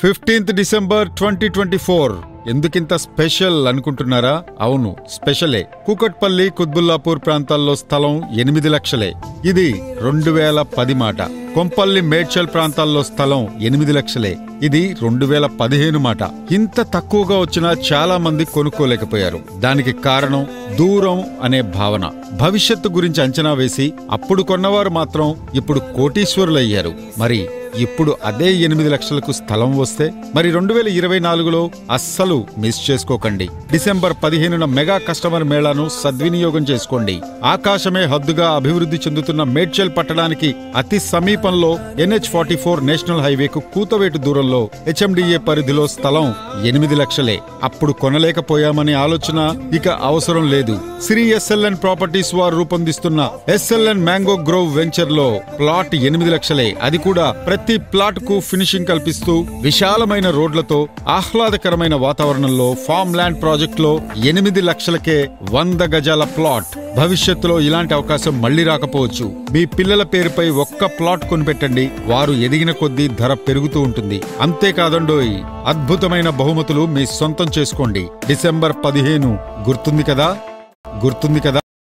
15th December 2024 ఎందుకింత special అనుకుంటున్నారా? అవును, స్పెషలే. కూకట్పల్లి, కుత్బుల్లాపూర్ ప్రాంతాల్లో స్థలం 8 లక్షలే. ఇది 2010 మాట. కొంపల్లి, మేడ్చల్ ప్రాంతాల్లో స్థలం 8 లక్షలే. ఇది 2015 మాట. ఇంత తక్కువగా వచ్చినా చాలా మంది కొనుక్కోలేకపోయారు. దానికి కారణం దూరం అనే భావన. భవిష్యత్తు గురించి అంచనా వేసి అప్పుడు కొన్నవారు మాత్రం ఇప్పుడు కోటీశ్వరులయ్యారు. మరి ఇప్పుడు అదే 8 లక్షలకు స్థలం వస్తే మరి 2024లో అస్సలు మిస్ చేసుకోకండి. డిసెంబర్ 15న మెగా కస్టమర్ మేళాను సద్వినియోగం చేసుకోండి. ఆకాశమే హద్దుగా అభివృద్ధి చెందుతున్న మేడ్చల్ పట్టణానికి అతి సమీపంలో NH44 నేషనల్ హైవేకు కూతవేటు దూరంలో HMDA పరిధిలో స్థలం 8 లక్షలే. అప్పుడు కొనలేకపోయామనే ఆలోచన ఇక అవసరం లేదు. శ్రీ SLN ప్రాపర్టీస్ వారు రూపొందిస్తున్న SLN మ్యాంగో గ్రోవ్ వెంచర్ లో ప్లాట్ 8 లక్షలే. అది కూడా ప్రతి ప్లాట్ కు ఫినిషింగ్ కల్పిస్తూ విశాలమైన రోడ్లతో ఆహ్లాదకరమైన వాతావరణంలో ఫార్మ్ ల్యాండ్ ప్రాజెక్ట్ లో 8 లక్షలకే 100 గజాల ప్లాట్. భవిష్యత్తులో ఇలాంటి అవకాశం మళ్లీ రాకపోవచ్చు. మీ పిల్లల పేరుపై ఒక్క ప్లాట్ కొనిపెట్టండి. వారు ఎదిగిన కొద్దీ ధర పెరుగుతూ ఉంటుంది. అంతేకాదండోయ్, అద్భుతమైన బహుమతులు మీ సొంతం చేసుకోండి. డిసెంబర్ 15 గుర్తుంది కదా?